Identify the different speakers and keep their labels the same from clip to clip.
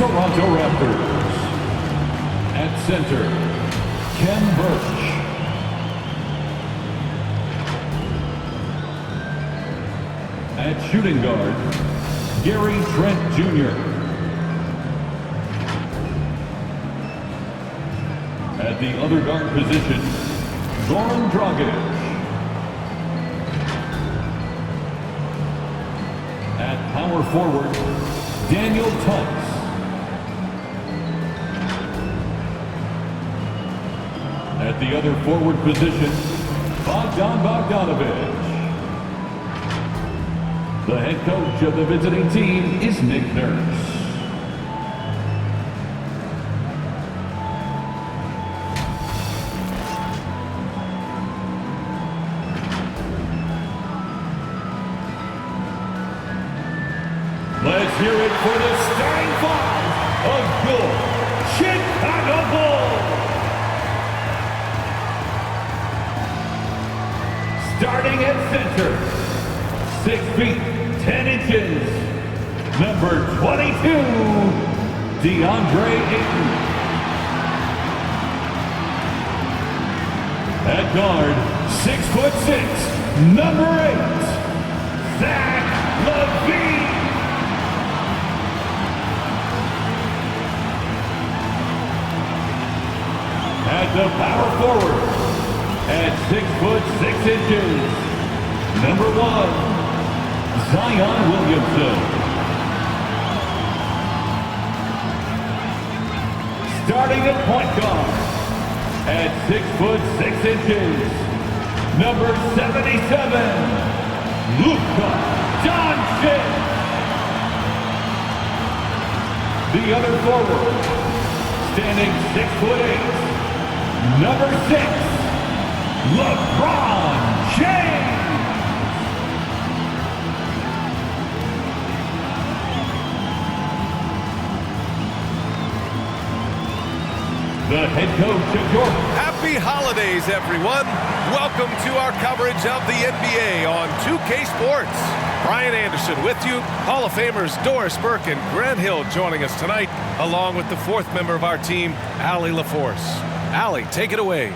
Speaker 1: Toronto Raptors. At center, Ken Birch. At shooting guard, Gary Trent Jr. At the other guard position, Goran Dragic. At power forward, Daniel Tice. At the other forward position, Bogdanovic. The head coach of the visiting team is Nick Nurse. Let's hear it for the starting five of your Chicago Bulls. Starting at center, 6 feet, 10 inches, number 22, DeAndre Ayton. At guard, 6'6", number 8, Zach Lavine. At the power forward, at 6'6", number 1, Zion Williamson. Starting at point guard, at 6'6", number 77, Luka Doncic. The other forward, standing 6'8", number 6, LeBron James. The head coach of your...
Speaker 2: Happy holidays, everyone. Welcome to our coverage of the NBA on 2K Sports. Brian Anderson with you. Hall of Famers Doris Burke and Grant Hill joining us tonight, along with the fourth member of our team, Allie LaForce. Allie, take it away.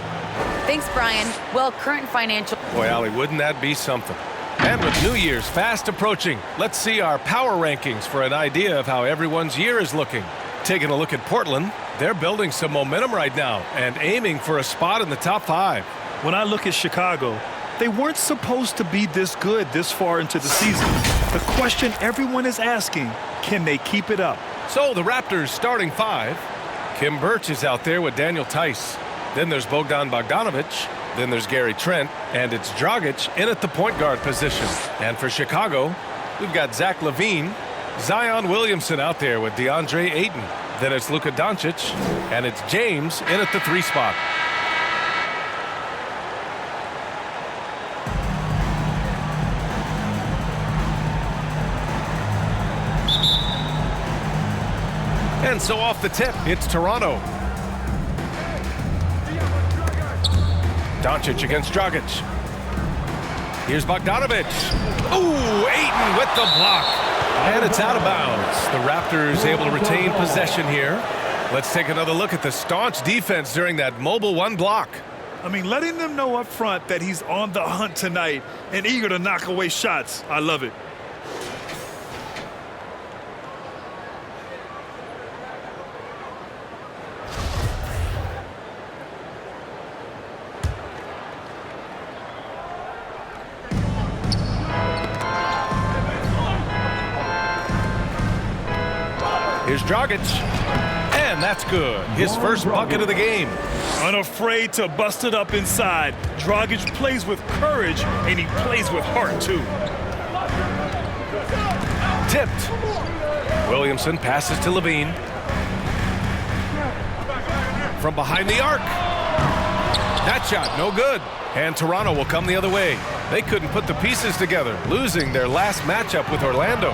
Speaker 3: Thanks, Brian. Well, current financial...
Speaker 2: Boy, Allie, wouldn't that be something? And with New Year's fast approaching, let's see our power rankings for an idea of how everyone's year is looking. Taking a look at Portland, they're building some momentum right now and aiming for a spot in the top 5.
Speaker 4: When I look at Chicago, they weren't supposed to be this good this far into the season. The question everyone is asking, can they keep it up?
Speaker 2: So the Raptors starting 5. Kim Birch is out there with Daniel Tice. Then there's Bogdanovic. Then there's Gary Trent. And it's Dragic in at the point guard position. And for Chicago, we've got Zach Lavine, Zion Williamson out there with DeAndre Ayton. Then it's Luka Doncic, and it's James in at the 3 spot. And so off the tip, it's Toronto. Doncic against Dragic. Here's Bogdanovic. Ooh, Ayton with the block. And it's out of bounds. The Raptors able to retain possession here. Let's take another look at the staunch defense during that mobile 1 block.
Speaker 4: I mean, letting them know up front that he's on the hunt tonight and eager to knock away shots. I love it.
Speaker 2: Here's Dragic, and that's good. His first bucket of the game.
Speaker 4: Unafraid to bust it up inside. Dragic plays with courage, and he plays with heart, too.
Speaker 2: Tipped. Williamson passes to Lavine. From behind the arc. That shot, no good. And Toronto will come the other way. They couldn't put the pieces together, losing their last matchup with Orlando.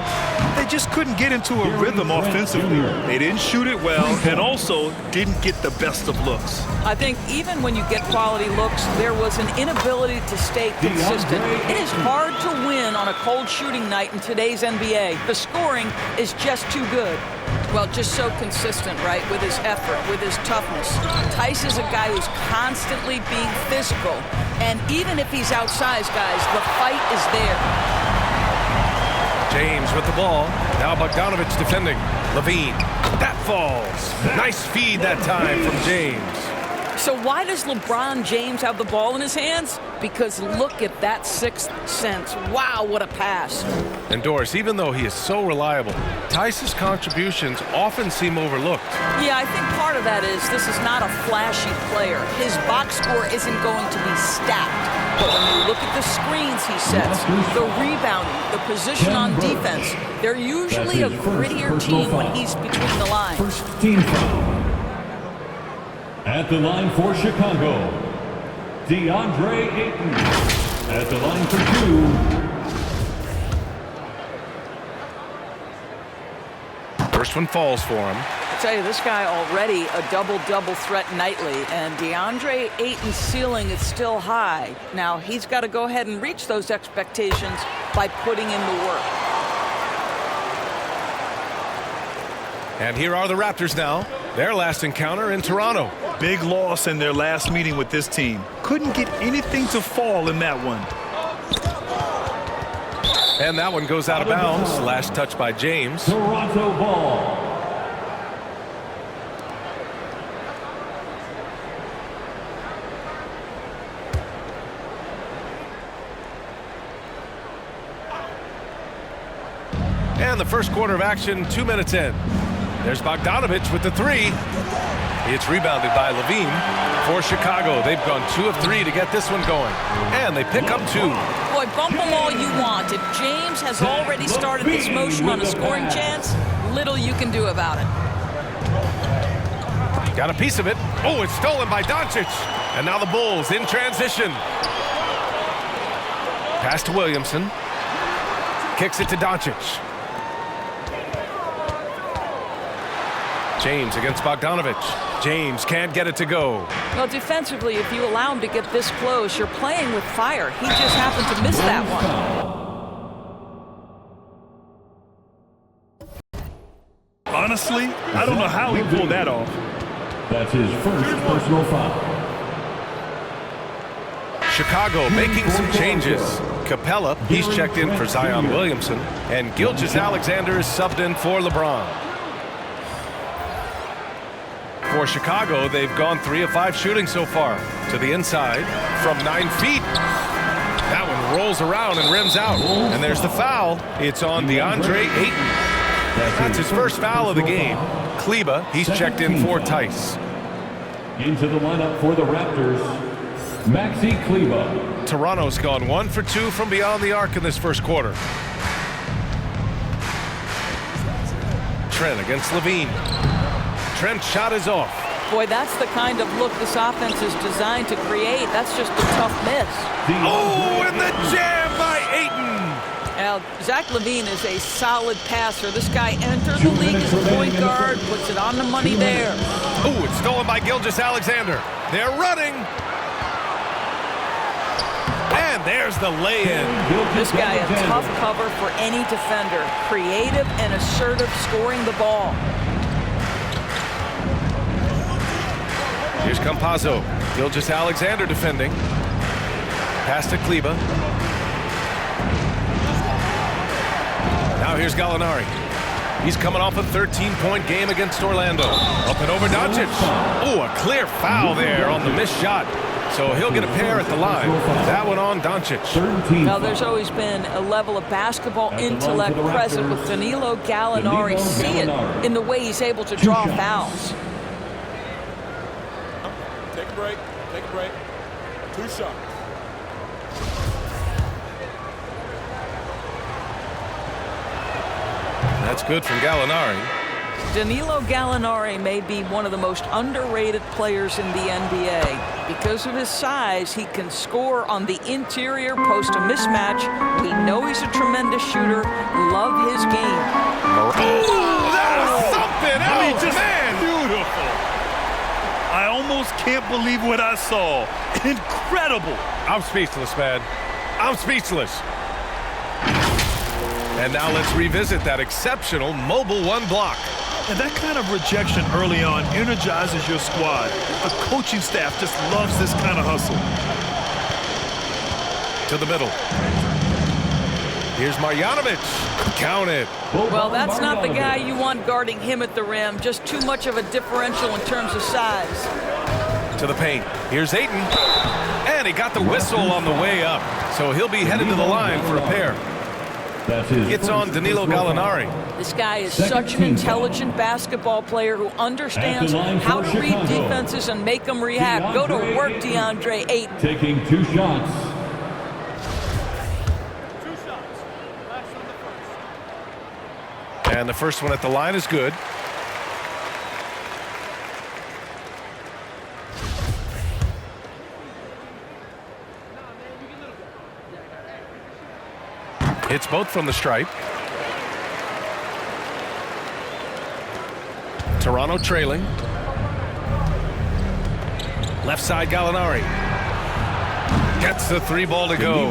Speaker 4: They just couldn't get into a rhythm offensively. They didn't shoot it well and also didn't get the best of looks.
Speaker 5: I think even when you get quality looks, there was an inability to stay consistent. It is hard to win on a cold shooting night in today's NBA. The scoring is just too good. Well, just so consistent, right, with his effort, with his toughness. Tice is a guy who's constantly being physical. And even if he's outsized, guys, the fight is there.
Speaker 2: James with the ball. Now Bogdanovic defending. Lavine. That falls. Nice feed that time from James.
Speaker 5: So why does LeBron James have the ball in his hands? Because look at that sixth sense. Wow, what a pass.
Speaker 2: And Doris, even though he is so reliable, Tice's contributions often seem overlooked.
Speaker 5: Yeah, I think part of that is this is not a flashy player. His box score isn't going to be stacked. But when you look at the screens he sets, the rebounding, the position on defense, they're usually a grittier team when he's between the lines.
Speaker 1: First team foul. At the line for Chicago, DeAndre Ayton. At the line for 2.
Speaker 2: First one falls for him.
Speaker 5: I tell you, this guy already a double-double threat nightly, and DeAndre Ayton's ceiling is still high. Now, he's got to go ahead and reach those expectations by putting in the work.
Speaker 2: And here are the Raptors now. Their last encounter in Toronto.
Speaker 4: Big loss in their last meeting with this team. Couldn't get anything to fall in that one.
Speaker 2: And that one goes out of bounds. Last touch by James.
Speaker 1: Toronto ball.
Speaker 2: And the first quarter of action, 2 minutes in. There's Bogdanovic with the three. It's rebounded by Lavine for Chicago. They've gone 2 of 3 to get this one going. And they pick up 2.
Speaker 5: Boy, bump them all you want. If James has already started this motion on a scoring chance, little you can do about it.
Speaker 2: Got a piece of it. Oh, it's stolen by Doncic. And now the Bulls in transition. Pass to Williamson. Kicks it to Doncic. James against Bogdanovic. James can't get it to go.
Speaker 5: Well, defensively, if you allow him to get this close, you're playing with fire. He just happened to miss that one.
Speaker 4: Honestly, I don't know how he pulled that off.
Speaker 1: That's his first personal foul.
Speaker 2: Chicago making some changes. Capella, he's checked in for Zion Williamson. And Gilgeous-Alexander is subbed in for LeBron. For Chicago, they've gone 3 of 5 shooting so far. To the inside from 9 feet. That one rolls around and rims out. And there's the foul. It's on DeAndre Ayton. That's his first foul of the game. Kleba, he's checked in for Tice.
Speaker 1: Into the lineup for the Raptors, Maxi Kleba.
Speaker 2: Toronto's gone 1 for 2 from beyond the arc in this first quarter. Trent against Lavine. Trent's shot is off.
Speaker 5: Boy, that's the kind of look this offense is designed to create. That's just a tough miss.
Speaker 2: Oh, and the jam by Ayton.
Speaker 5: Now, Zach LaVine is a solid passer. This guy entered the league as a point guard, puts it on the money there.
Speaker 2: Oh, it's stolen by Gilgeous-Alexander. They're running. And there's the lay-in.
Speaker 5: This guy, a tough cover for any defender. Creative and assertive scoring the ball.
Speaker 2: Here's Campazzo. Gilgeous-Alexander defending. Pass to Kleba. Now here's Gallinari. He's coming off a 13-point game against Orlando. Up and over Doncic. Oh, a clear foul there on the missed shot. So he'll get a pair at the line. That one on Doncic.
Speaker 5: Now, there's always been a level of basketball intellect present with Danilo Gallinari. See it in the way he's able to draw fouls.
Speaker 6: Take a break. Take a break. 2 shots.
Speaker 2: That's good from Gallinari.
Speaker 5: Danilo Gallinari may be one of the most underrated players in the NBA. Because of his size, he can score on the interior, post a mismatch. We know he's a tremendous shooter. Love his game.
Speaker 2: Oh, that's something else, man!
Speaker 4: Beautiful. I almost can't believe what I saw. Incredible.
Speaker 2: I'm speechless, man. I'm speechless. And now let's revisit that exceptional mobile 1 block.
Speaker 4: And that kind of rejection early on energizes your squad. The coaching staff just loves this kind of hustle.
Speaker 2: To the middle. Here's Marjanovic. Count it.
Speaker 5: Well, that's not the guy you want guarding him at the rim. Just too much of a differential in terms of size.
Speaker 2: To the paint. Here's Ayton. And he got the whistle on the way up. So he'll be headed to the line for a pair. It's on Danilo Gallinari.
Speaker 5: This guy is such an intelligent basketball player who understands how to read defenses and make them react. Go to work, DeAndre Ayton.
Speaker 1: Taking 2 shots.
Speaker 2: And the first one at the line is good. Hits both from the stripe. Toronto trailing. Left side Gallinari. Gets the 3 ball to go.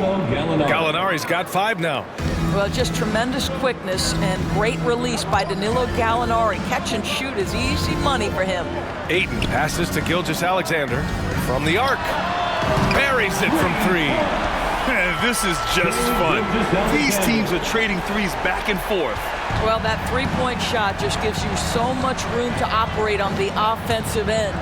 Speaker 2: Gallinari's got 5 now.
Speaker 5: Well, just tremendous quickness and great release by Danilo Gallinari. Catch and shoot is easy money for him.
Speaker 2: Ayton passes to Gilgeous-Alexander from the arc. Buries it from 3.
Speaker 4: Man, this is just fun. These teams are trading threes back and forth.
Speaker 5: Well, that three-point shot just gives you so much room to operate on the offensive end.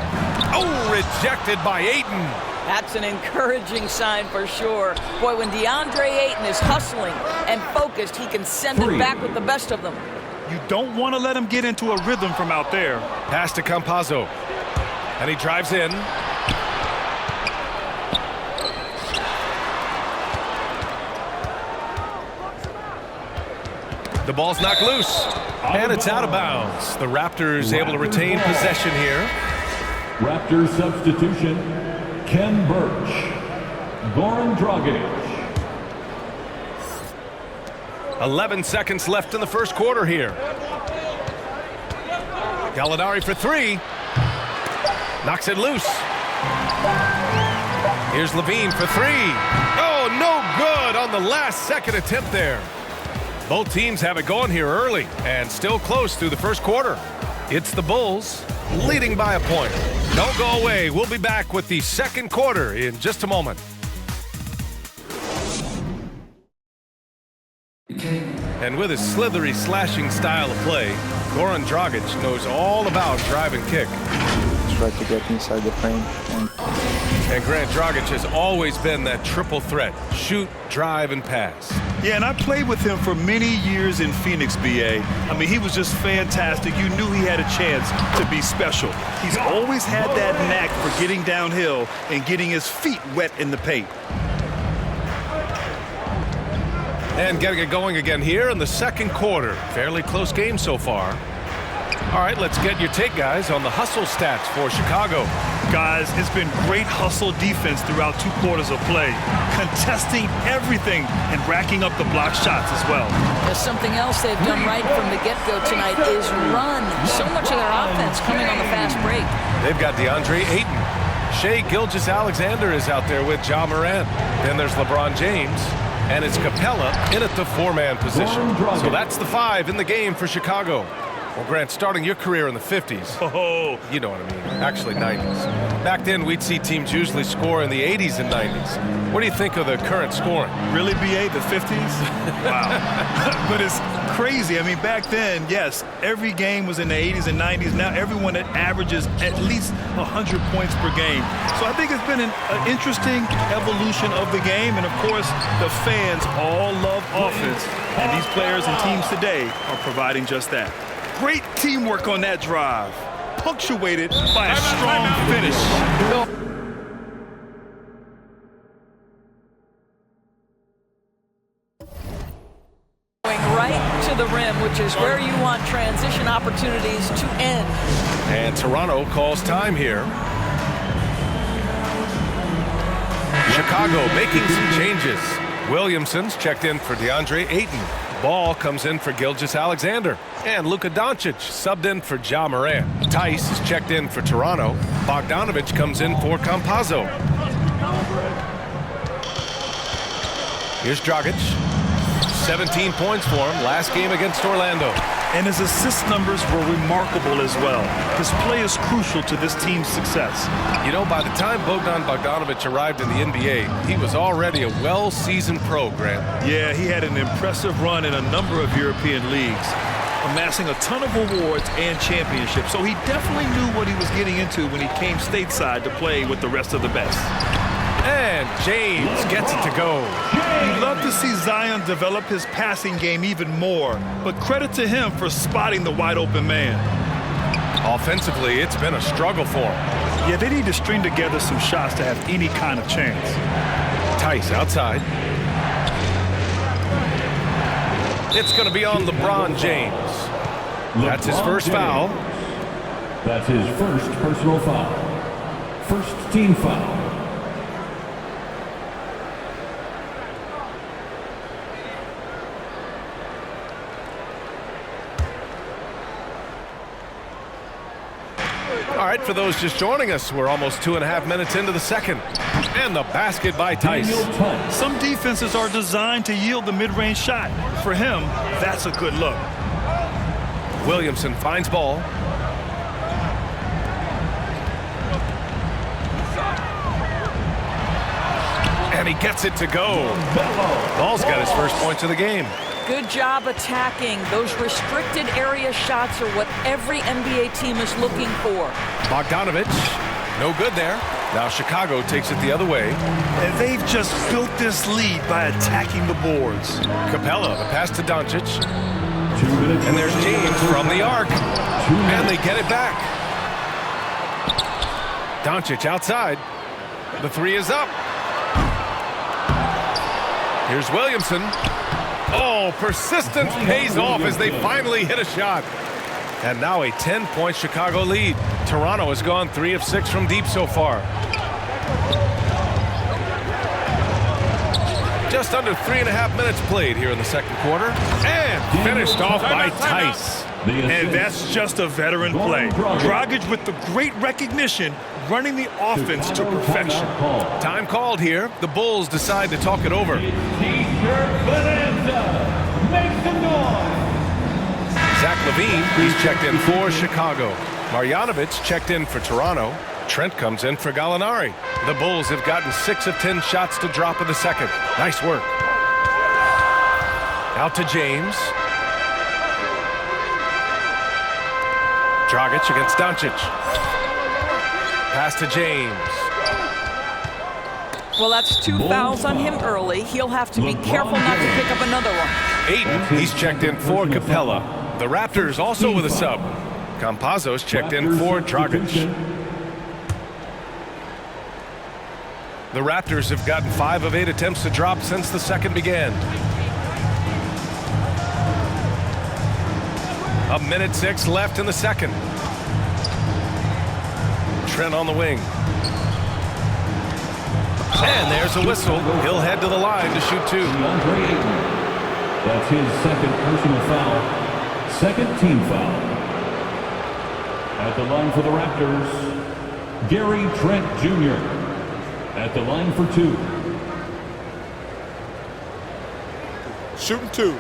Speaker 2: Oh, rejected by Ayton.
Speaker 5: That's an encouraging sign for sure. Boy, when DeAndre Ayton is hustling and focused, he can send it back with the best of them.
Speaker 4: You don't want to let him get into a rhythm from out there.
Speaker 2: Pass to Campazzo. And he drives in. The ball's knocked loose. And it's out of bounds. The Raptors able to retain possession here.
Speaker 1: Raptors substitution. Ken Birch. Goran Dragic.
Speaker 2: 11 seconds left in the first quarter here. Gallinari for 3. Knocks it loose. Here's Lavine for 3. Oh, no good on the last second attempt there. Both teams have it going here early and still close through the first quarter. It's the Bulls leading by a point. Don't go away. We'll be back with the second quarter in just a moment. And with his slithery, slashing style of play, Goran Dragic knows all about drive and kick.
Speaker 7: Try to get inside the frame.
Speaker 2: And Grant Dragic has always been that triple threat. Shoot, drive, and pass.
Speaker 4: Yeah, and I played with him for many years in Phoenix, BA. I mean, he was just fantastic. You knew he had a chance to be special. He's always had that knack for getting downhill and getting his feet wet in the paint.
Speaker 2: And getting it going again here in the second quarter. Fairly close game so far. All right, let's get your take, guys, on the hustle stats for Chicago.
Speaker 4: Guys, it's been great hustle defense throughout 2 quarters of play, contesting everything and racking up the block shots as well.
Speaker 5: There's something else they've done right from the get-go tonight is run. So much of their offense coming on the fast break.
Speaker 2: They've got DeAndre Ayton. Shai Gilgeous-Alexander is out there with Ja Morant. Then there's LeBron James. And it's Capella in at the 4-man position. So that's the 5 in the game for Chicago. Well, Grant, starting your career in the 50s, you know what I mean, actually 90s. Back then, we'd see teams usually score in the 80s and 90s. What do you think of the current scoring?
Speaker 4: Really, BA, the 50s? Wow. But it's crazy. I mean, back then, yes, every game was in the 80s and 90s. Now everyone that averages at least 100 points per game. So I think it's been an interesting evolution of the game. And, of course, the fans all love offense. And these players and teams today are providing just that. Great teamwork on that drive, punctuated by a strong finish.
Speaker 5: Going right to the rim, which is where you want transition opportunities to end.
Speaker 2: And Toronto calls time here. Chicago making some changes. Williamson's checked in for DeAndre Ayton. Ball comes in for Gilgeous-Alexander. And Luka Doncic subbed in for Ja Morant. Tice is checked in for Toronto. Bogdanovic comes in for Campazzo. Here's Dragic. 17 points for him last game against Orlando.
Speaker 4: And his assist numbers were remarkable as well. His play is crucial to this team's success.
Speaker 2: You know, by the time Bogdan Bogdanovic arrived in the NBA, he was already a well-seasoned pro, Grant.
Speaker 4: Yeah, he had an impressive run in a number of European leagues, amassing a ton of awards and championships. So he definitely knew what he was getting into when he came stateside to play with the rest of the best.
Speaker 2: And James gets it to go.
Speaker 4: You'd love to see Zion develop his passing game even more, but credit to him for spotting the wide-open man.
Speaker 2: Offensively, it's been a struggle for him.
Speaker 4: Yeah, they need to string together some shots to have any kind of chance.
Speaker 2: Tice outside. It's going to be on LeBron James. That's his first foul.
Speaker 1: That's his first personal foul. First team foul.
Speaker 2: All right, for those just joining us, we're almost 2.5 minutes into the second. And the basket by Tice.
Speaker 4: Some defenses are designed to yield the mid-range shot. For him, that's a good look.
Speaker 2: Williamson finds ball. And he gets it to go. Ball's got his first points of the game.
Speaker 5: Good job attacking. Those restricted area shots are what every NBA team is looking for.
Speaker 2: Bogdanovic, no good there. Now Chicago takes it the other way.
Speaker 4: And they've just built this lead by attacking the boards.
Speaker 2: Capella, the pass to Doncic. And there's James from the arc. And they get it back. Doncic outside. The three is up. Here's Williamson. Oh, persistence pays off as they finally hit a shot. And now a 10-point Chicago lead. Toronto has gone 3 of 6 from deep so far. Just under 3.5 minutes played here in the second quarter. And finished off by Tice.
Speaker 4: And that's just a veteran play. Dragic with the great recognition, running the offense to perfection.
Speaker 2: Time called here. The Bulls decide to talk it over. Zach Lavine, he's checked in for Chicago. Marjanovic checked in for Toronto. Trent comes in for Gallinari. The Bulls have gotten 6 of 10 shots to drop in the second. Nice work. Out to James. Dragic against Doncic. Pass to James.
Speaker 5: Well, that's 2 fouls on him early. He'll have to be careful not to pick up another one.
Speaker 2: Ayton, he's checked in for Capella. The Raptors also with a sub. Campazzo's checked in for Dragic. The Raptors have gotten 5 of 8 attempts to drop since the second began. 1:06 left in the second. Trent on the wing. And there's a whistle. He'll head to the line to shoot 2.
Speaker 1: That's his second personal foul. Second team foul. At the line for the Raptors, Gary Trent Jr. At the line for 2.
Speaker 6: Shooting 2.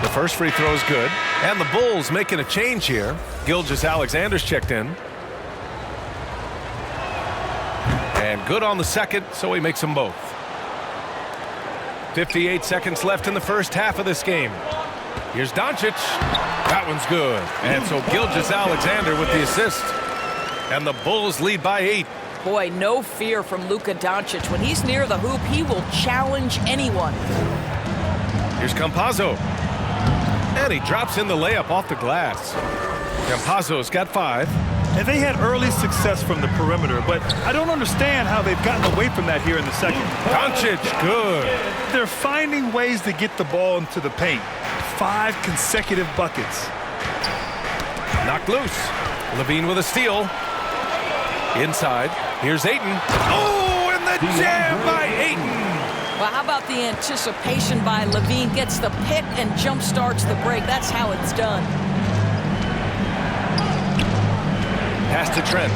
Speaker 2: The first free throw is good. And the Bulls making a change here. Gilgeous-Alexander's checked in. And good on the second, so he makes them both. 58 seconds left in the first half of this game. Here's Doncic. That one's good. And so Gilgeous-Alexander with the assist. And the Bulls lead by 8.
Speaker 5: Boy, no fear from Luka Doncic. When he's near the hoop, he will challenge anyone.
Speaker 2: Here's Campazzo. And he drops in the layup off the glass. Campazzo's got 5.
Speaker 4: And they had early success from the perimeter, but I don't understand how they've gotten away from that here in the second.
Speaker 2: Doncic, good.
Speaker 4: They're finding ways to get the ball into the paint. 5 consecutive buckets.
Speaker 2: Knocked loose. Lavine with a steal. Inside. Here's Ayton. Oh, and the jam by Ayton.
Speaker 5: Well, how about the anticipation by Lavine? Gets the pick and jump starts the break. That's how it's done.
Speaker 2: Pass to Trent.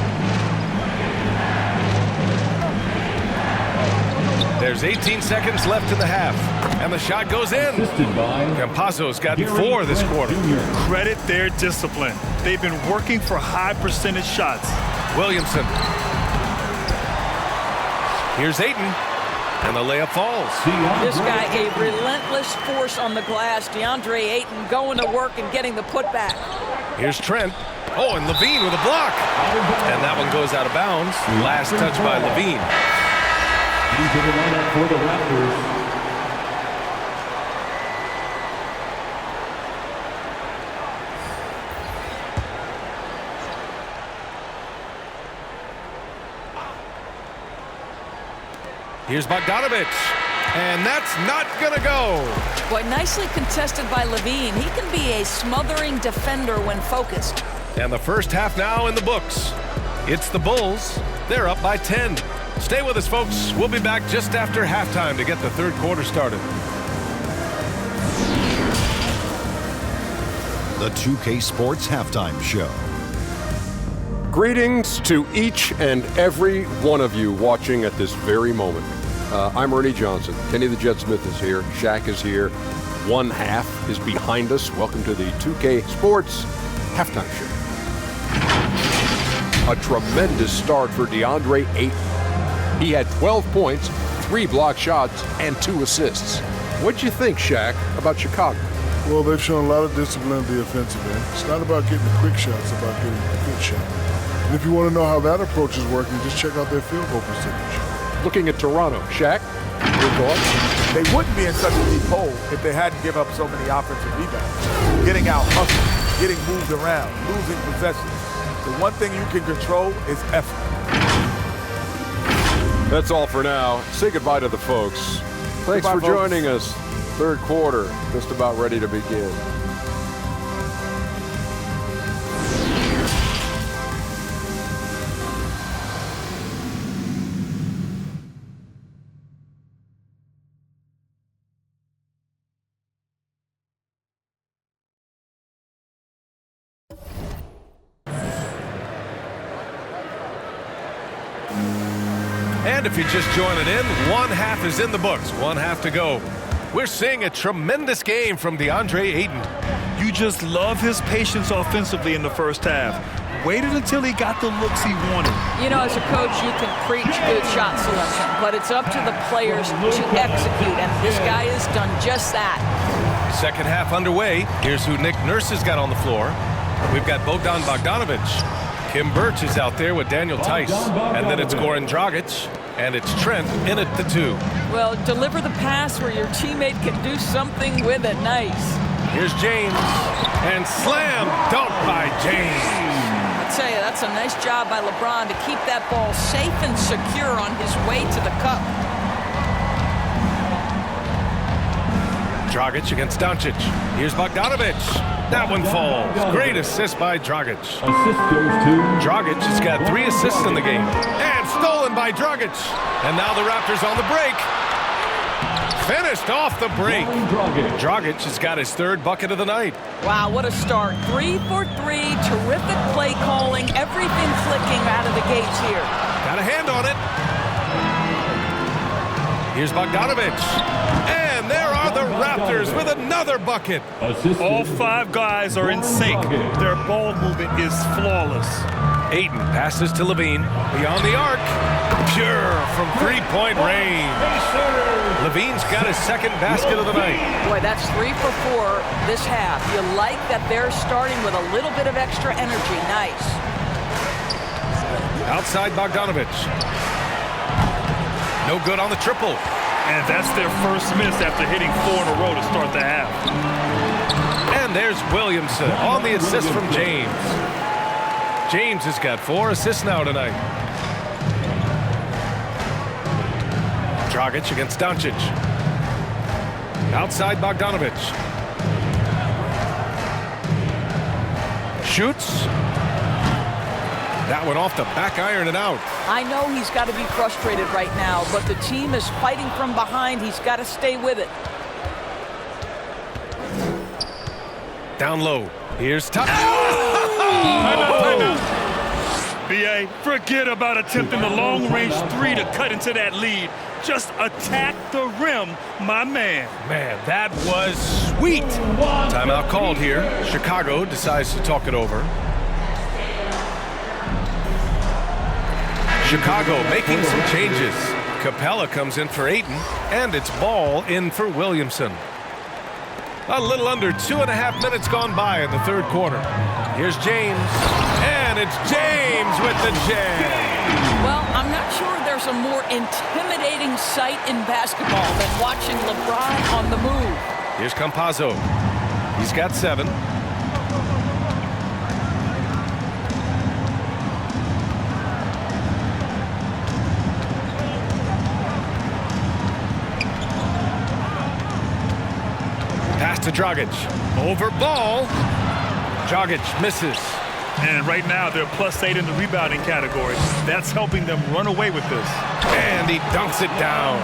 Speaker 2: There's 18 seconds left in the half, and the shot goes in.
Speaker 1: Assisted by
Speaker 2: Campazzo's got
Speaker 1: Gary
Speaker 2: 4 this
Speaker 1: Trent
Speaker 2: quarter.
Speaker 1: Jr.
Speaker 4: Credit their discipline. They've been working for high percentage shots.
Speaker 2: Williamson. Here's Ayton, and the layup falls.
Speaker 5: This guy, a relentless force on the glass. DeAndre Ayton going to work and getting the putback.
Speaker 2: Here's Trent. Oh, and Lavine with a block. And that one goes out of bounds. Last touch by Lavine.
Speaker 1: Into the lineup for the Raptors.
Speaker 2: Here's Bogdanovic. And that's not going to go.
Speaker 5: Boy, nicely contested by Lavine. He can be a smothering defender when focused.
Speaker 2: And the first half now in the books. It's the Bulls. They're up by 10. Stay with us, folks. We'll be back just after halftime to get the third quarter started.
Speaker 8: The 2K Sports Halftime Show.
Speaker 9: Greetings to each and every one of you watching at this very moment. I'm Ernie Johnson. Kenny the Jet Smith is here. Shaq is here. One half is behind us. Welcome to the 2K Sports Halftime Show. A tremendous start for DeAndre Ayton. He had 12 points, 3 blocked shots, and 2 assists. What'd you think, Shaq, about Chicago?
Speaker 10: Well, they've shown a lot of discipline on the offensive end. It's not about getting the quick shots, it's about getting a good shot. And if you want to know how that approach is working, just check out their field goal percentage.
Speaker 9: Looking at Toronto, Shaq, your thoughts?
Speaker 6: They wouldn't be in such a deep hole if they hadn't given up so many offensive rebounds. Getting out hustled, getting moved around, losing possessions. The one thing you can control is effort.
Speaker 9: That's all for now. Say goodbye to the folks. Thanks for joining us. Third quarter, just about ready to begin.
Speaker 2: And if you're just joining in, one half is in the books. One half to go. We're seeing a tremendous game from DeAndre Ayton.
Speaker 4: You just love his patience offensively in the first half. Waited until he got the looks he wanted.
Speaker 5: You know, as a coach, you can preach good shot selection, but it's up to the players to execute, and this guy has done just that.
Speaker 2: Second half underway. Here's who Nick Nurse has got on the floor. We've got Bogdanovic. Kim Birch is out there with Daniel Tice. And then it's Goran Dragic. And it's Trent in at the 2.
Speaker 5: Well, deliver the pass where your teammate can do something with it. Nice.
Speaker 2: Here's James. And slam dunk by James.
Speaker 5: I tell you, that's a nice job by LeBron to keep that ball safe and secure on his way to the cup.
Speaker 2: Dragic against Doncic. Here's Bogdanovic. That one falls. Great assist by Dragic.
Speaker 1: Assist goes to
Speaker 2: Dragic has got 3 assists in the game. And stolen by Dragic. And now the Raptors on the break. Finished off the break. Dragic has got his 3rd bucket of the night.
Speaker 5: Wow, what a start. 3 for 3. Terrific play calling. Everything clicking out of the gates here.
Speaker 2: Got a hand on it. Here's Bogdanovic. And there are the Raptors with another bucket.
Speaker 4: All 5 guys are in sync. Their ball movement is flawless.
Speaker 2: Ayton passes to Lavine. Beyond the arc. Pure from 3-point range. Lavine's got his 2nd basket of the night.
Speaker 5: Boy, that's 3 for 4 this half. You like that they're starting with a little bit of extra energy. Nice.
Speaker 2: Outside Bogdanovic. No good on the triple.
Speaker 4: And that's their first miss after hitting 4 in a row to start the half.
Speaker 2: And there's Williamson on the assist from James. James has got 4 assists now tonight. Dragic against Doncic. Outside Bogdanovic. Shoots. That one off the back iron and out.
Speaker 5: I know he's got to be frustrated right now, but the team is fighting from behind. He's got to stay with it.
Speaker 2: Down low. Here's Tice.
Speaker 4: B.A., forget about attempting the long-range three to cut into that lead. Just attack the rim, my man.
Speaker 2: Man, that was sweet. Timeout called here. Chicago decides to talk it over. Chicago making some changes. Capella comes in for Ayton, and it's Ball in for Williamson. A little under 2.5 minutes gone by in the third quarter. Here's James, and it's James with the jam.
Speaker 5: Well, I'm not sure there's a more intimidating sight in basketball than watching LeBron on the move.
Speaker 2: Here's Campazzo. He's got 7. Pass to Dragic. Over Ball. Dragic misses.
Speaker 4: And right now, they're +8 in the rebounding category. That's helping them run away with this.
Speaker 2: And he dunks it down.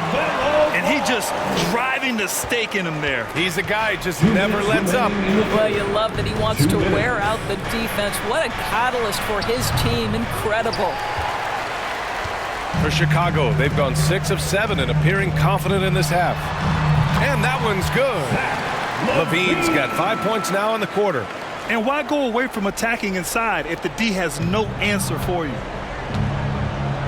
Speaker 4: And he just driving the stake in him there.
Speaker 2: He's a guy just never lets up.
Speaker 5: Well, you love that he wants to wear out the defense. What a catalyst for his team. Incredible.
Speaker 2: For Chicago, they've gone 6 of 7 and appearing confident in this half. And that one's good. Lavine's got 5 points now in the quarter.
Speaker 4: And why go away from attacking inside if the D has no answer for you?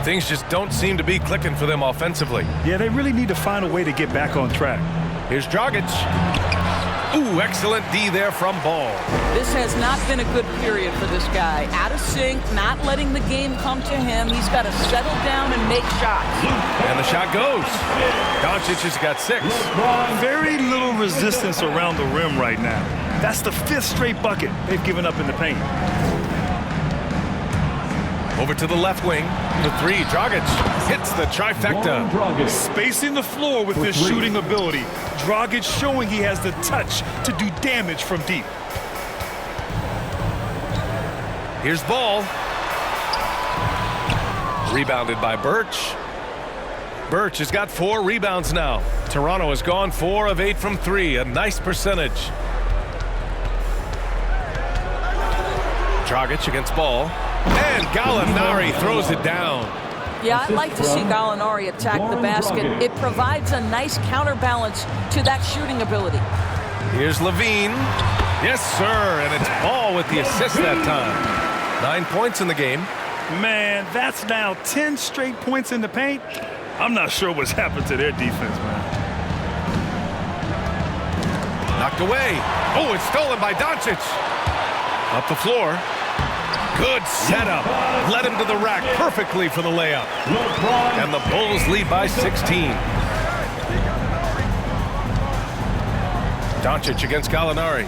Speaker 2: Things just don't seem to be clicking for them offensively.
Speaker 4: Yeah, they really need to find a way to get back on track.
Speaker 2: Here's Dragic. Ooh, excellent D there from Ball.
Speaker 5: This has not been a good period for this guy. Out of sync, not letting the game come to him. He's got to settle down and make shots.
Speaker 2: And the shot goes. Doncic has got 6.
Speaker 4: Very little resistance around the rim right now. That's the 5th straight bucket they've given up in the paint.
Speaker 2: Over to the left wing. The 3, Dragic hits the trifecta.
Speaker 4: Spacing the floor with his shooting ability. Dragic showing he has the touch to do damage from deep.
Speaker 2: Here's Ball. Rebounded by Birch. Birch has got 4 rebounds now. Toronto has gone 4 of 8 from 3. A nice percentage. Dragic against Ball. And Gallinari throws it down.
Speaker 5: Yeah, I'd like to see Gallinari attack the basket. It provides a nice counterbalance to that shooting ability.
Speaker 2: Here's Lavine. Yes, sir. And it's Ball with the assist that time. 9 points in the game.
Speaker 4: Man, that's now 10 straight points in the paint. I'm not sure what's happened to their defense, man.
Speaker 2: Knocked away. Oh, it's stolen by Doncic. Up the floor. Good setup. Led him to the rack perfectly for the layup. And the Bulls lead by 16. Doncic against Gallinari.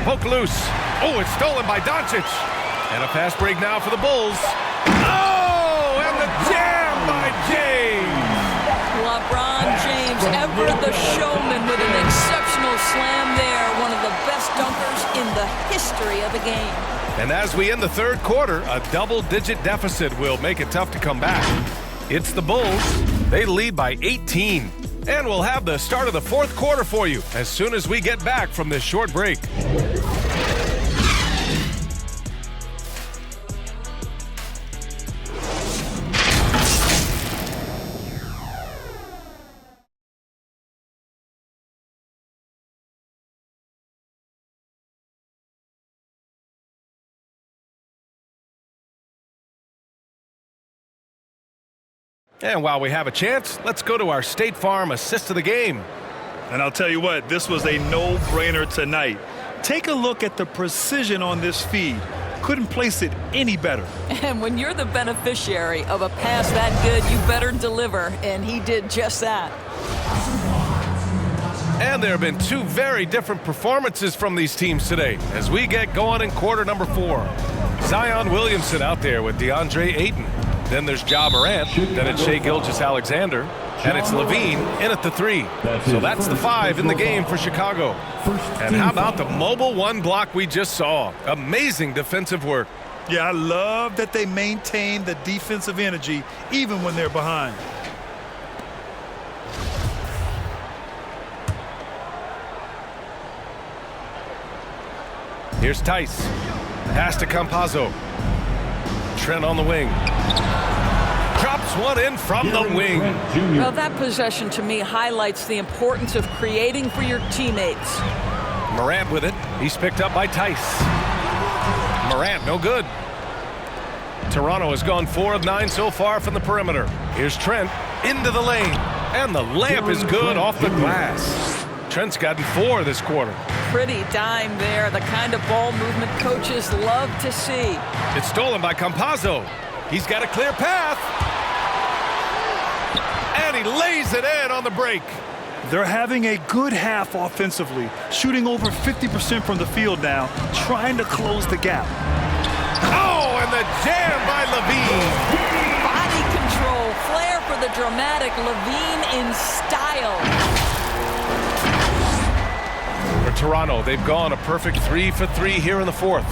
Speaker 2: Poke loose. Oh, it's stolen by Doncic. And a fast break now for the Bulls. Oh, and the jam by James.
Speaker 5: LeBron James, ever the showman with an exceptional slam there. One of the best dunkers in the history of the game.
Speaker 2: And as we end the third quarter, a double-digit deficit will make it tough to come back. It's the Bulls. They lead by 18. And we'll have the start of the fourth quarter for you as soon as we get back from this short break. And while we have a chance, let's go to our State Farm assist of the game.
Speaker 4: And I'll tell you what, this was a no-brainer tonight. Take a look at the precision on this feed. Couldn't place it any better.
Speaker 5: And when you're the beneficiary of a pass that good, you better deliver, and he did just that.
Speaker 2: And there have been 2 very different performances from these teams today as we get going in quarter number 4. Zion Williamson out there with DeAndre Ayton. Then there's Ja Morant, then it's Shai Gilgeous-Alexander, and it's Lavine in at the 3. So that's the 5 in the game for Chicago. And how about the mobile 1 block we just saw? Amazing defensive work.
Speaker 4: Yeah, I love that they maintain the defensive energy even when they're behind.
Speaker 2: Here's Tice. Pass to Campazzo. Trent on the wing. Drops one in from the wing.
Speaker 5: Well, that possession to me highlights the importance of creating for your teammates.
Speaker 2: Morant with it. He's picked up by Tice. Morant, no good. Toronto has gone 4 of 9 so far from the perimeter. Here's Trent into the lane. And the layup is good off the glass. Trent's gotten 4 this quarter.
Speaker 5: Pretty dime there. The kind of ball movement coaches love to see.
Speaker 2: It's stolen by Campazzo. He's got a clear path. And he lays it in on the break.
Speaker 4: They're having a good half offensively, shooting over 50% from the field now, trying to close the gap.
Speaker 2: Oh, and the jam by Lavine.
Speaker 5: Body control, flair for the dramatic. Lavine in style.
Speaker 2: For Toronto, they've gone a perfect 3 for 3 here in the fourth.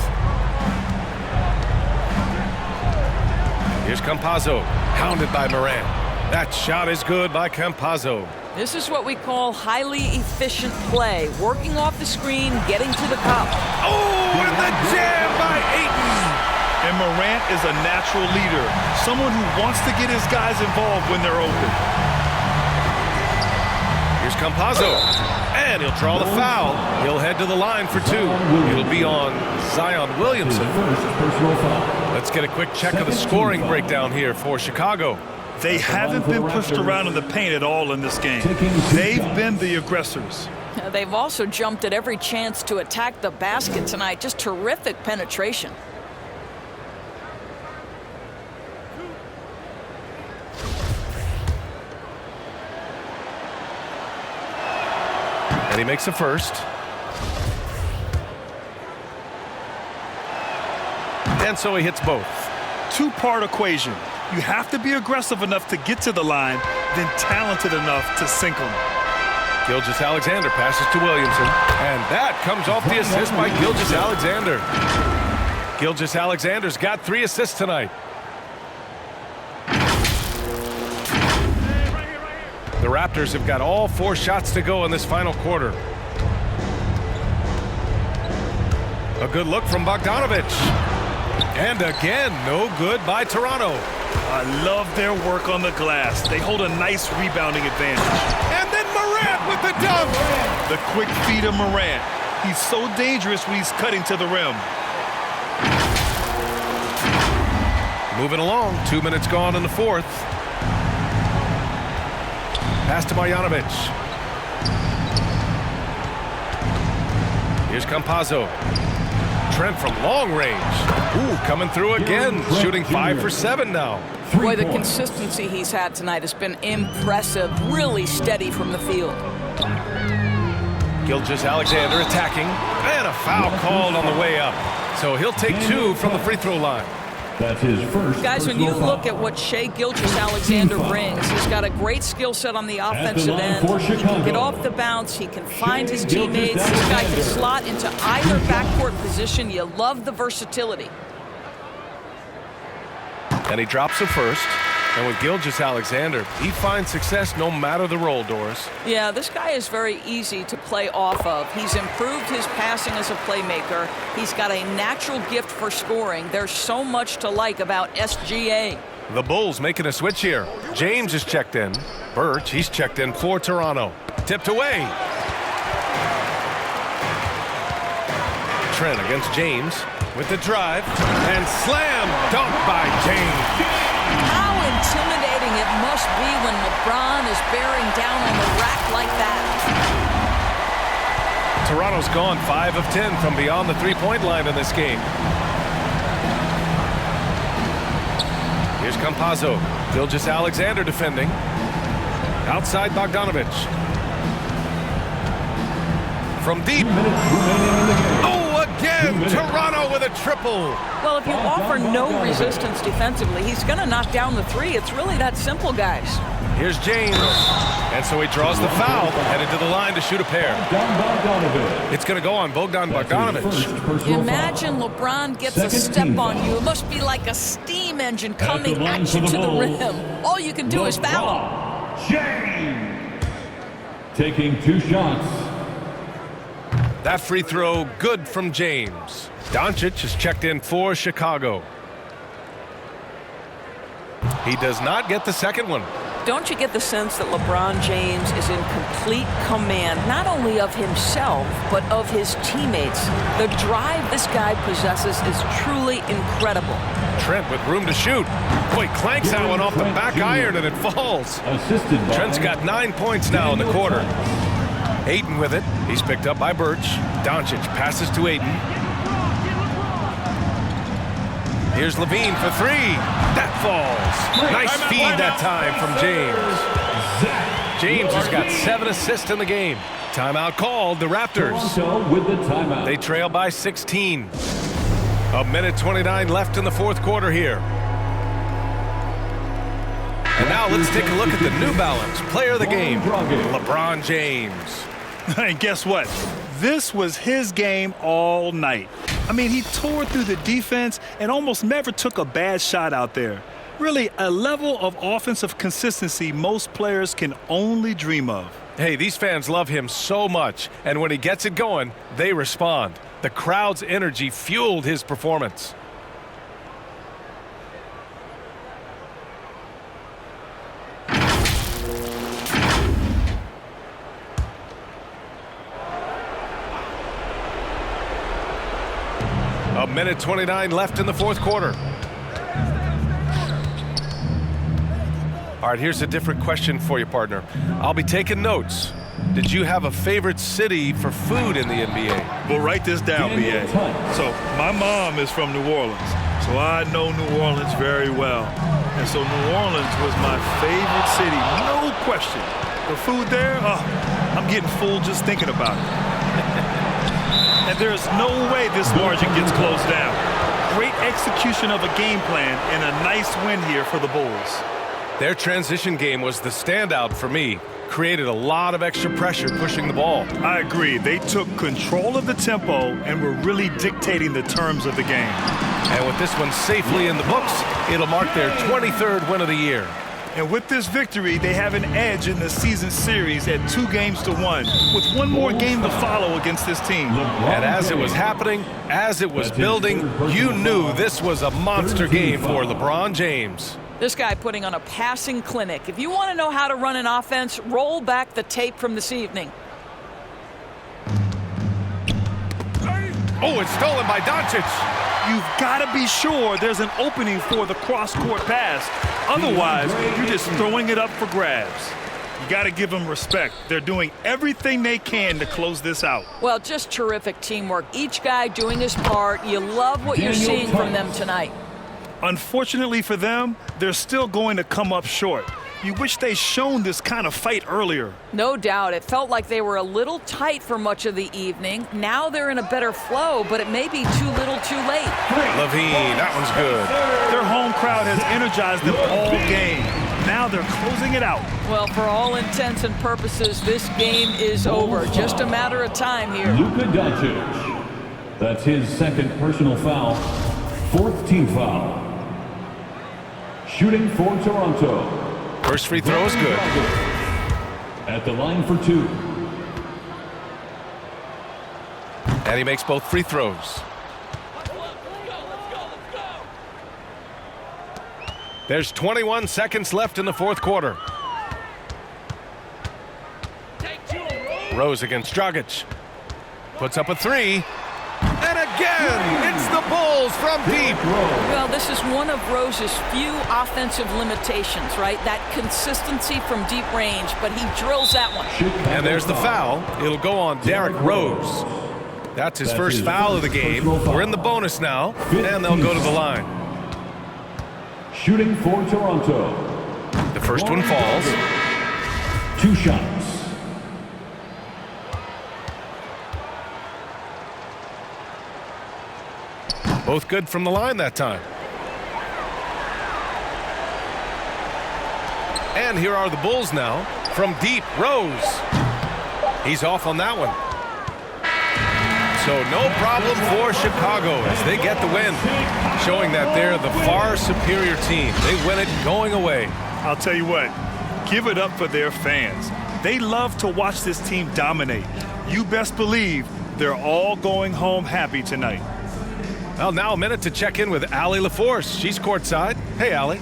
Speaker 2: Here's Campazzo, hounded by Morant. That shot is good by Campazzo.
Speaker 5: This is what we call highly efficient play. Working off the screen, getting to the cup.
Speaker 2: Oh, and the jam by Ayton.
Speaker 4: And Morant is a natural leader, someone who wants to get his guys involved when they're open.
Speaker 2: Here's Campazzo, and he'll draw the foul. He'll head to the line for 2. It'll be on Zion Williamson. Let's get a quick check of the scoring breakdown here for Chicago.
Speaker 4: They haven't been pushed around in the paint at all in this game. They've been the aggressors.
Speaker 5: They've also jumped at every chance to attack the basket tonight. Just terrific penetration.
Speaker 2: And he makes the first. And so he hits both.
Speaker 4: Two-part equation. You have to be aggressive enough to get to the line, then talented enough to sink them.
Speaker 2: Gilgeous-Alexander passes to Williamson. And that comes off the assist by Gilgeous-Alexander. Gilgeous-Alexander's got 3 assists tonight. The Raptors have got all 4 shots to go in this final quarter. A good look from Bogdanovic. And again, no good by Toronto.
Speaker 4: I love their work on the glass. They hold a nice rebounding advantage.
Speaker 2: And then Morant with the dunk.
Speaker 4: The quick feed of Morant. He's so dangerous when he's cutting to the rim.
Speaker 2: Moving along, 2 minutes gone in the fourth. Pass to Marjanovic. Here's Campazzo. Trent from long range. Ooh, coming through again, shooting 5 for 7 now.
Speaker 5: Boy, the consistency he's had tonight has been impressive. Really steady from the field.
Speaker 2: Gilgeous-Alexander attacking. And a foul called on the way up. So he'll take 2 from the free throw line.
Speaker 1: That's his first.
Speaker 5: Guys, when you look at what Shai Gilgeous-Alexander brings, he's got a great skill set on the offensive end. He can get off the bounce. He can find his teammates. This guy can slot into either backcourt position. You love the versatility.
Speaker 2: And he drops the first. And with Gilgeous-Alexander, he finds success no matter the role, Doris.
Speaker 5: Yeah, this guy is very easy to play off of. He's improved his passing as a playmaker. He's got a natural gift for scoring. There's so much to like about SGA.
Speaker 2: The Bulls making a switch here. James is checked in. Birch, he's checked in for Toronto. Tipped away. Trent against James with the drive. And slam dunk by James.
Speaker 5: How intimidating it must be when LeBron is bearing down on the rack like that.
Speaker 2: Toronto's gone 5 of 10 from beyond the three-point line in this game. Here's Campazzo. Gilgeous-Alexander defending. Outside Bogdanovic. From deep. Oh, again! Toronto with a triple.
Speaker 5: Well, if you offer no resistance defensively, he's going to knock down the 3. It's really that simple, guys.
Speaker 2: Here's James. And so he draws the foul, headed to the line to shoot a pair. It's going to go on Bogdan Bogdanovic.
Speaker 5: Imagine LeBron gets a step on you. It must be like a steam engine coming at you to the rim. All you can do is foul him.
Speaker 1: James taking 2 shots.
Speaker 2: That free throw good from James. Doncic is checked in for Chicago. He does not get the second one.
Speaker 5: Don't you get the sense that LeBron James is in complete command, not only of himself, but of his teammates? The drive this guy possesses is truly incredible.
Speaker 2: Trent with room to shoot. Boy, clanks that one off the back iron and it falls. Trent's got 9 points now in the quarter. Ayton with it. He's picked up by Birch. Doncic passes to Ayton. Here's Lavine for three. That falls. Nice feed that time from James. James has got 7 assists in the game. Timeout called. The Raptors.
Speaker 1: With the timeout.
Speaker 2: They trail by 16. A minute 29 left in the fourth quarter here. And now let's take a look at the New Balance player of the game, LeBron James.
Speaker 4: And guess what? This was his game all night. I mean, he tore through the defense and almost never took a bad shot out there. Really, a level of offensive consistency most players can only dream of.
Speaker 2: Hey, these fans love him so much, and when he gets it going, they respond. The crowd's energy fueled his performance. A minute 29 left in the fourth quarter. All right, here's a different question for you, partner. I'll be taking notes. Did you have a favorite city for food in the NBA?
Speaker 4: Well, write this down, BA. So my mom is from New Orleans, so I know New Orleans very well. And so New Orleans was my favorite city, no question. The food there, I'm getting full just thinking about it. And there's no way this margin gets closed down. Great execution of a game plan and a nice win here for the Bulls.
Speaker 2: Their transition game was the standout for me. Created a lot of extra pressure pushing the ball.
Speaker 4: I agree. They took control of the tempo and were really dictating the terms of the game.
Speaker 2: And with this one safely in the books, it'll mark their 23rd win of the year.
Speaker 4: And with this victory, they have an edge in the season series at 2-1, with one more game to follow against this team.
Speaker 2: And as it was happening, as it was building, you knew this was a monster game for LeBron James.
Speaker 5: This guy putting on a passing clinic. If you want to know how to run an offense, roll back the tape from this evening.
Speaker 2: Oh, it's stolen by Doncic.
Speaker 4: You've got to be sure there's an opening for the cross-court pass. Otherwise, you're just throwing it up for grabs. You got to give them respect. They're doing everything they can to close this out.
Speaker 5: Well, just terrific teamwork. Each guy doing his part. You love what you're seeing from them tonight.
Speaker 4: Unfortunately for them, they're still going to come up short. You wish they'd shown this kind of fight earlier.
Speaker 5: No doubt. It felt like they were a little tight for much of the evening. Now they're in a better flow, but it may be too little too late.
Speaker 2: Lavine, that one's good.
Speaker 4: Their home crowd has energized them all game. Now they're closing it out.
Speaker 5: Well, for all intents and purposes, this game is over. Just a matter of time here.
Speaker 1: Luka Doncic. That's his second personal foul. 4th team foul. Shooting for Toronto.
Speaker 2: First free throw is good.
Speaker 1: At the line for 2.
Speaker 2: And he makes both free throws. There's 21 seconds left in the fourth quarter. Rose against Dragic. Puts up a three. And again, it's the Bulls from deep.
Speaker 5: Well, this is one of Rose's few offensive limitations, right? That consistency from deep range, but he drills that one.
Speaker 2: And there's the foul. It'll go on Derrick Rose. That's his first foul of the game. We're in the bonus now, and they'll go to the line.
Speaker 1: Shooting for Toronto.
Speaker 2: The first one falls.
Speaker 1: 2 shots.
Speaker 2: Both good from the line that time. And here are the Bulls now. From deep, Rose. He's off on that one. So no problem for Chicago as they get the win, showing that they're the far superior team. They win it going away.
Speaker 4: I'll tell you what, give it up for their fans. They love to watch this team dominate. You best believe they're all going home happy tonight.
Speaker 2: Well, now a minute to check in with Allie LaForce. She's courtside. Hey, Allie.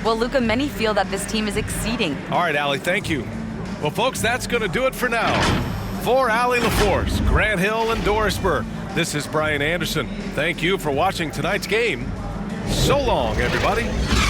Speaker 3: Well, Luca, many feel that this team is exceeding.
Speaker 2: All right, Allie, thank you. Well, folks, that's going to do it for now. For Allie LaForce, Grant Hill, and Dorisburg, this is Brian Anderson. Thank you for watching tonight's game. So long, everybody.